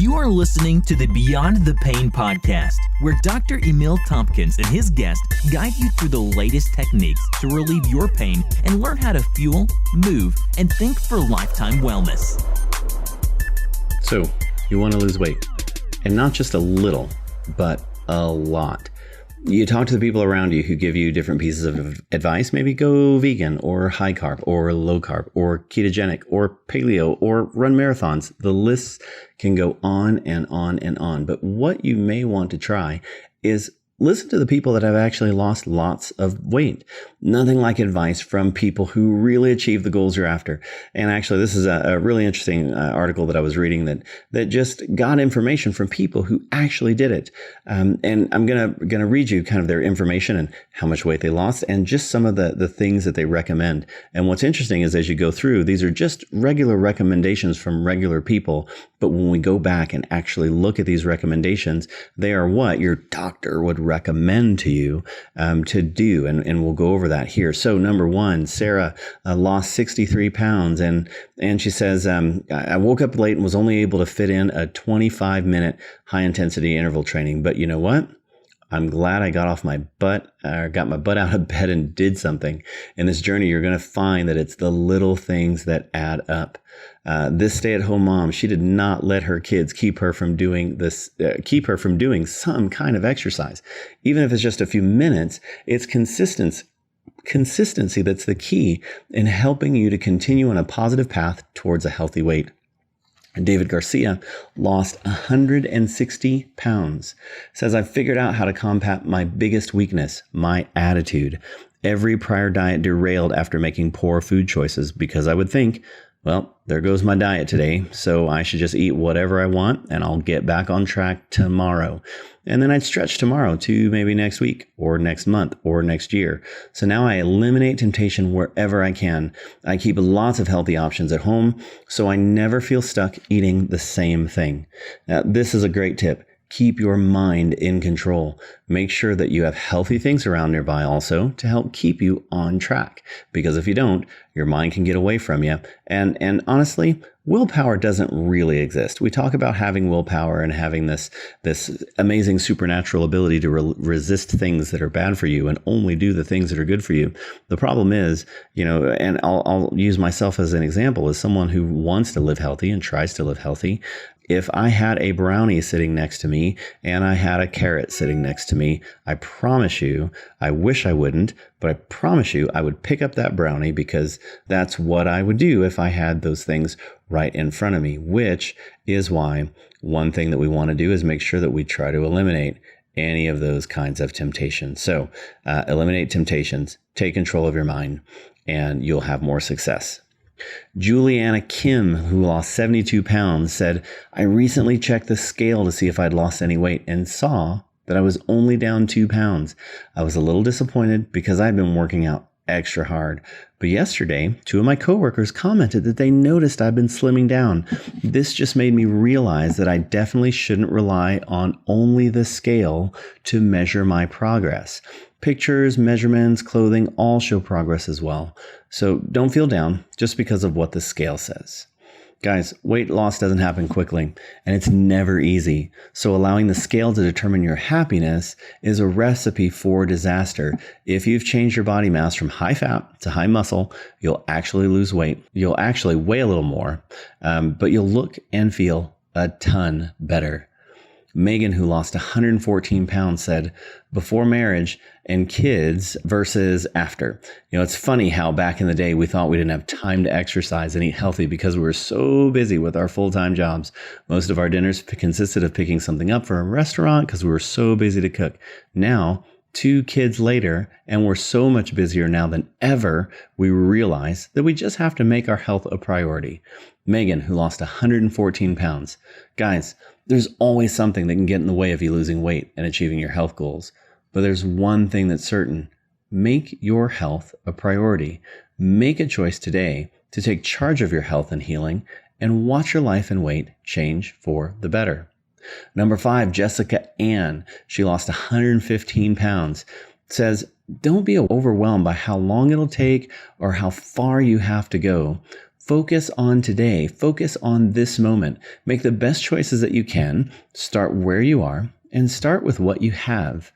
You are listening to the Beyond the Pain podcast, where Dr. Emil Tompkins and his guests guide you through the latest techniques to relieve your pain and learn how to fuel, move, and think for lifetime wellness. So, you want to lose weight, and not just a little, but a lot. You talk to the people around you who give you different pieces of advice. Maybe go vegan or high carb or low carb or ketogenic or paleo or run marathons. The list can go on and on and on. But what you may want to try is listen to the people that have actually lost lots of weight. Nothing like advice from people who really achieve the goals you're after. And actually, this is a really interesting article that I was reading that just got information from people who actually did it. And I'm gonna read you kind of their information and how much weight they lost and just some of the things that they recommend. And what's interesting is as you go through, these are just regular recommendations from regular people. But when we go back and actually look at these recommendations, they are what your doctor would recommend to you to do. And we'll go over that here. So number one, Sarah lost 63 pounds. And she says, I woke up late and was only able to fit in a 25-minute high intensity interval training. But you know what? I'm glad I got off my butt, or got my butt out of bed and did something. In this journey, you're going to find that it's the little things that add up. This stay-at-home mom, she did not let her kids keep her from doing some kind of exercise. Even if it's just a few minutes, it's consistency that's the key in helping you to continue on a positive path towards a healthy weight. David Garcia lost 160 pounds. Says, I've figured out how to combat my biggest weakness, my attitude. Every prior diet derailed after making poor food choices because I would think, well, there goes my diet today, so I should just eat whatever I want and I'll get back on track tomorrow. And then I'd stretch tomorrow to maybe next week or next month or next year. So now I eliminate temptation wherever I can. I keep lots of healthy options at home, so I never feel stuck eating the same thing. Now, this is a great tip. Keep your mind in control. Make sure that you have healthy things around nearby also to help keep you on track. Because if you don't, your mind can get away from you. And honestly, willpower doesn't really exist. We talk about having willpower and having this amazing supernatural ability to resist things that are bad for you and only do the things that are good for you. The problem is, and I'll use myself as an example, as someone who wants to live healthy and tries to live healthy. If I had a brownie sitting next to me and I had a carrot sitting next to me, I promise you, I wish I wouldn't, but I promise you I would pick up that brownie because that's what I would do if I had those things right in front of me, which is why one thing that we want to do is make sure that we try to eliminate any of those kinds of temptations. So eliminate temptations, take control of your mind, and you'll have more success. Juliana Kim, who lost 72 pounds, said, I recently checked the scale to see if I'd lost any weight and saw that I was only down 2 pounds. I was a little disappointed because I'd been working out extra hard. But yesterday, 2 of my coworkers commented that they noticed I've been slimming down. This just made me realize that I definitely shouldn't rely on only the scale to measure my progress. Pictures, measurements, clothing all show progress as well. So don't feel down just because of what the scale says. Guys, weight loss doesn't happen quickly, and it's never easy. So allowing the scale to determine your happiness is a recipe for disaster. If you've changed your body mass from high fat to high muscle, you'll actually lose weight. You'll actually weigh a little more, but you'll look and feel a ton better. Megan, who lost 114 pounds, said, before marriage and kids versus after. It's funny how back in the day we thought we didn't have time to exercise and eat healthy because we were so busy with our full-time jobs. Most of our dinners consisted of picking something up from a restaurant because we were so busy to cook. Now, 2 kids later, and we're so much busier now than ever, we realize that we just have to make our health a priority. Megan, who lost 114 pounds. Guys, there's always something that can get in the way of you losing weight and achieving your health goals. But there's one thing that's certain. Make your health a priority. Make a choice today to take charge of your health and healing and watch your life and weight change for the better. Number 5, Jessica Ann. She lost 115 pounds. Says, don't be overwhelmed by how long it'll take or how far you have to go. Focus on today. Focus on this moment. Make the best choices that you can. Start where you are and start with what you have.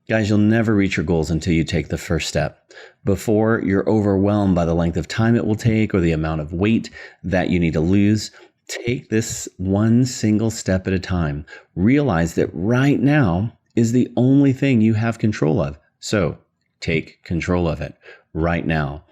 Guys, you'll never reach your goals until you take the first step. Before you're overwhelmed by the length of time it will take or the amount of weight that you need to lose, take this one single step at a time. Realize that right now is the only thing you have control of. So take control of it right now.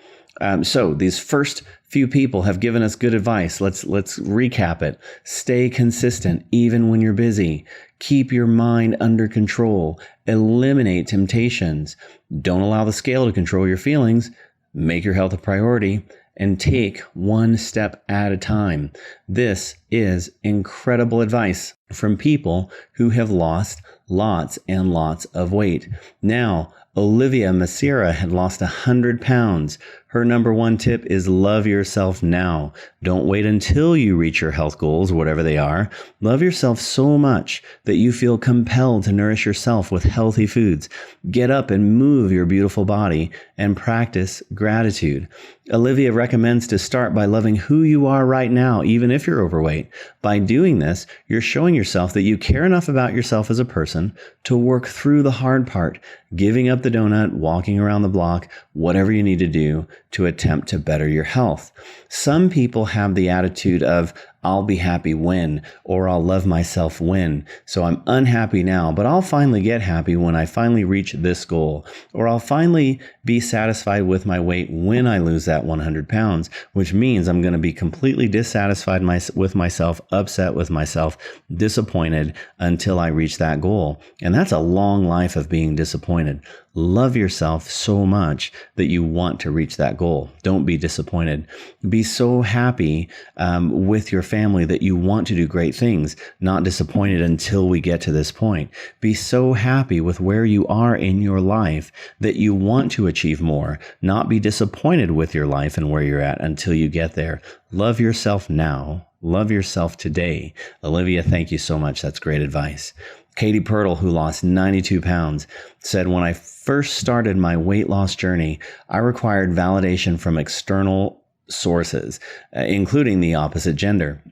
So these first few people have given us good advice. Let's recap it. Stay consistent even when you're busy. Keep your mind under control. Eliminate temptations. Don't allow the scale to control your feelings. Make your health a priority and take one step at a time. This is incredible advice from people who have lost lots and lots of weight. Now, Olivia Macera had lost 100 pounds. Her number one tip is love yourself now. Don't wait until you reach your health goals, whatever they are. Love yourself so much that you feel compelled to nourish yourself with healthy foods. Get up and move your beautiful body and practice gratitude. Olivia recommends to start by loving who you are right now, even if you're overweight. By doing this, you're showing yourself that you care enough about yourself as a person to work through the hard part, giving up the donut, walking around the block, whatever you need to do to attempt to better your health. Some people have the attitude of, I'll be happy when, or I'll love myself when. So I'm unhappy now, but I'll finally get happy when I finally reach this goal, or I'll finally be satisfied with my weight when I lose that 100 pounds, which means I'm going to be completely dissatisfied with myself, upset with myself, disappointed until I reach that goal. And that's a long life of being disappointed. Love yourself so much that you want to reach that goal. Don't be disappointed. Be so happy with your family that you want to do great things, not disappointed until we get to this point. Be so happy with where you are in your life that you want to achieve more, not be disappointed with your life and where you're at until you get there. Love yourself now. Love yourself today. Olivia, thank you so much. That's great advice. Katie Pirtle, who lost 92 pounds, said, when I first started my weight loss journey, I required validation from external sources, including the opposite gender.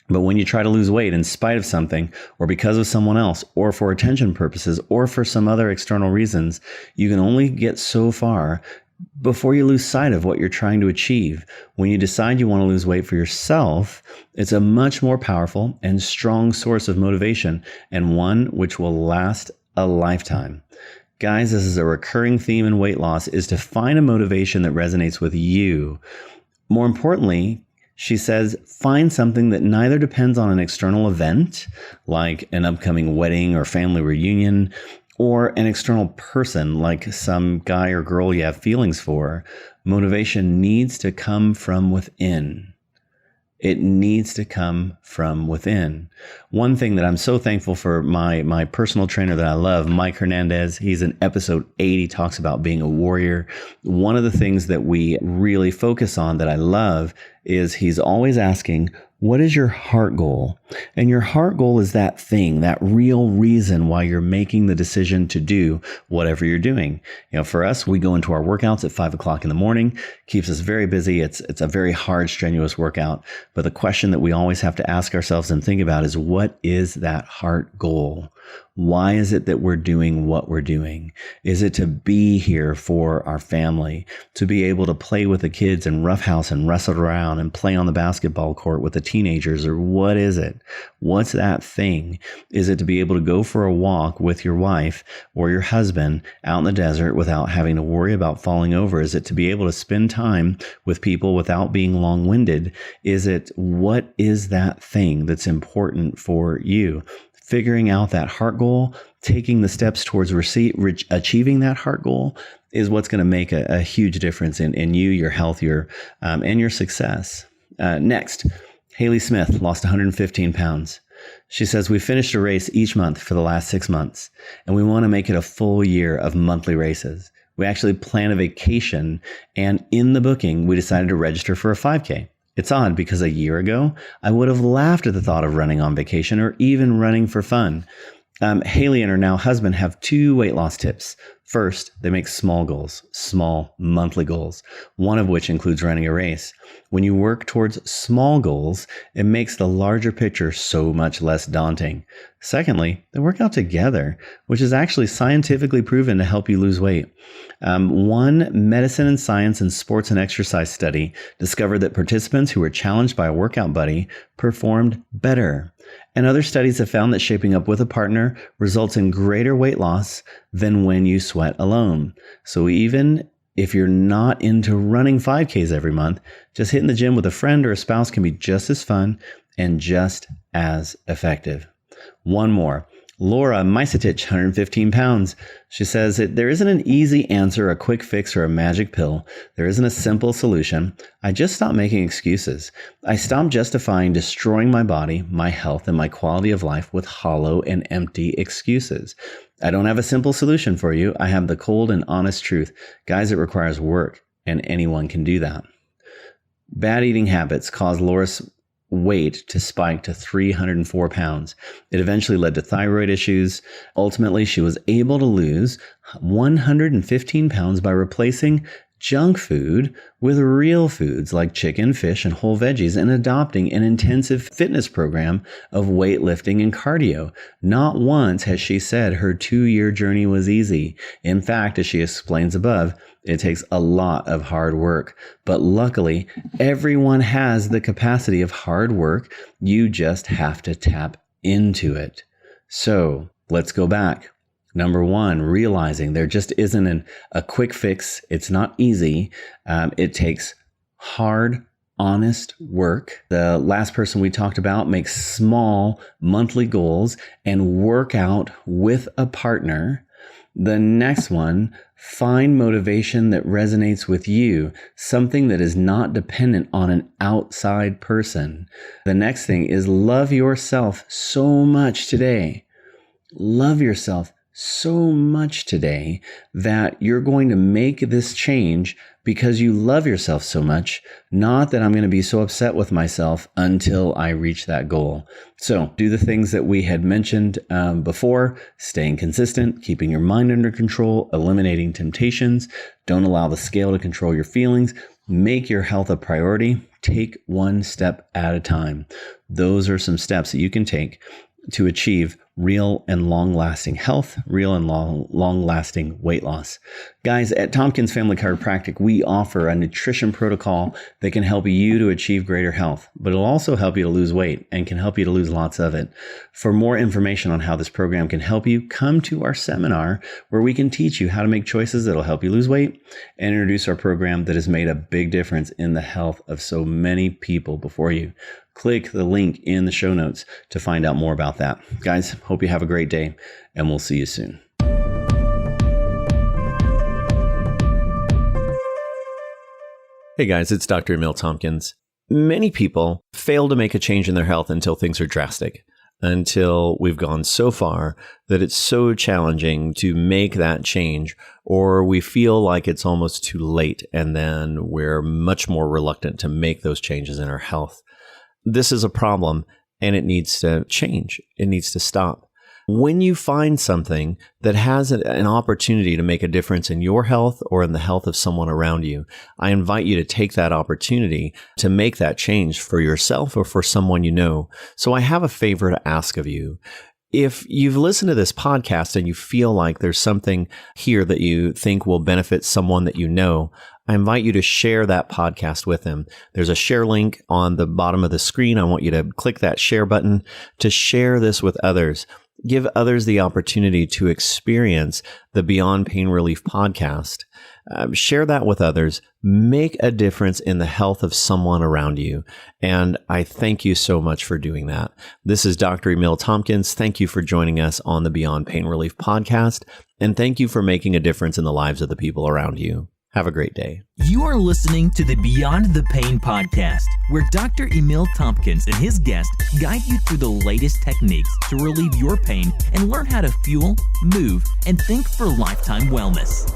But when you try to lose weight in spite of something, or because of someone else, or for attention purposes, or for some other external reasons, you can only get so far before you lose sight of what you're trying to achieve. When you decide you want to lose weight for yourself, it's a much more powerful and strong source of motivation, and one which will last a lifetime. Guys, this is a recurring theme in weight loss, is to find a motivation that resonates with you. More importantly, she says, find something that neither depends on an external event, like an upcoming wedding or family reunion, or an external person, like some guy or girl you have feelings for. Motivation needs to come from within. It needs to come from within. One thing that I'm so thankful for, my personal trainer that I love, Mike Hernandez, he's in episode 80, talks about being a warrior. One of the things that we really focus on that I love is he's always asking, what is your heart goal? And your heart goal is that thing, that real reason why you're making the decision to do whatever you're doing. You know, for us, we go into our workouts at 5 o'clock in the morning, keeps us very busy. It's a very hard, strenuous workout. But the question that we always have to ask ourselves and think about is, what is that heart goal? Why is it that we're doing what we're doing? Is it to be here for our family, to be able to play with the kids and roughhouse and wrestle around and play on the basketball court with the teenagers? Or what is it? What's that thing? Is it to be able to go for a walk with your wife or your husband out in the desert without having to worry about falling over? Is it to be able to spend time with people without being long-winded? Is it, what is that thing that's important for you? Figuring out that heart goal, taking the steps towards achieving that heart goal is what's going to make a huge difference in you, your health, and your success. Next, Haley Smith lost 115 pounds. She says, we finished a race each month for the last 6 months, and we want to make it a full year of monthly races. We actually plan a vacation, and in the booking, we decided to register for a 5K. It's odd because a year ago, I would have laughed at the thought of running on vacation or even running for fun. Haley and her now husband have 2 weight loss tips. First, they make small goals, small monthly goals, one of which includes running a race. When you work towards small goals, it makes the larger picture so much less daunting. Secondly, they work out together, which is actually scientifically proven to help you lose weight. One medicine and science and sports and exercise study discovered that participants who were challenged by a workout buddy performed better. And other studies have found that shaping up with a partner results in greater weight loss than when you sweat alone. So even if you're not into running 5Ks every month, just hitting the gym with a friend or a spouse can be just as fun and just as effective. One more. Laura Misatich, 115 pounds. She says that there isn't an easy answer, a quick fix, or a magic pill. There isn't a simple solution. I just stopped making excuses. I stopped justifying destroying my body, my health, and my quality of life with hollow and empty excuses. I don't have a simple solution for you. I have the cold and honest truth. Guys, it requires work, and anyone can do that. Bad eating habits caused Laura's weight to spike to 304 pounds. It eventually led to thyroid issues. Ultimately, she was able to lose 115 pounds by replacing junk food with real foods like chicken, fish, and whole veggies, and adopting an intensive fitness program of weightlifting and cardio. Not once has she said her 2-year journey was easy. In fact, as she explains above, it takes a lot of hard work. But luckily, everyone has the capacity of hard work. You just have to tap into it. So let's go back. Number 1, realizing there just isn't a quick fix. It's not easy. It takes hard, honest work. The last person we talked about makes small monthly goals and work out with a partner. The next one, find motivation that resonates with you, something that is not dependent on an outside person. The next thing is love yourself so much today. Love yourself so much today that you're going to make this change because you love yourself so much, not that I'm going to be so upset with myself until I reach that goal. So do the things that we had mentioned before, staying consistent, keeping your mind under control, eliminating temptations, don't allow the scale to control your feelings, make your health a priority, take one step at a time. Those are some steps that you can take to achieve real and long-lasting health, real and long-lasting weight loss. Guys, at Tompkins Family Chiropractic, we offer a nutrition protocol that can help you to achieve greater health, but it'll also help you to lose weight and can help you to lose lots of it. For more information on how this program can help you, come to our seminar where we can teach you how to make choices that'll help you lose weight and introduce our program that has made a big difference in the health of so many people before you. Click the link in the show notes to find out more about that. Guys, hope you have a great day, and we'll see you soon. Hey guys, it's Dr. Emil Tompkins. Many people fail to make a change in their health until things are drastic, until we've gone so far that it's so challenging to make that change, or we feel like it's almost too late, and then we're much more reluctant to make those changes in our health. This is a problem, and it needs to change. It needs to stop. When you find something that has an opportunity to make a difference in your health or in the health of someone around you, I invite you to take that opportunity to make that change for yourself or for someone you know. So I have a favor to ask of you. If you've listened to this podcast and you feel like there's something here that you think will benefit someone that you know, I invite you to share that podcast with them. There's a share link on the bottom of the screen. I want you to click that share button to share this with others. Give others the opportunity to experience the Beyond Pain Relief podcast. Share that with others. Make a difference in the health of someone around you. And I thank you so much for doing that. This is Dr. Emil Tompkins. Thank you for joining us on the Beyond Pain Relief podcast. And thank you for making a difference in the lives of the people around you. Have a great day. You are listening to the Beyond the Pain podcast, where Dr. Emil Tompkins and his guests guide you through the latest techniques to relieve your pain and learn how to fuel, move, and think for lifetime wellness.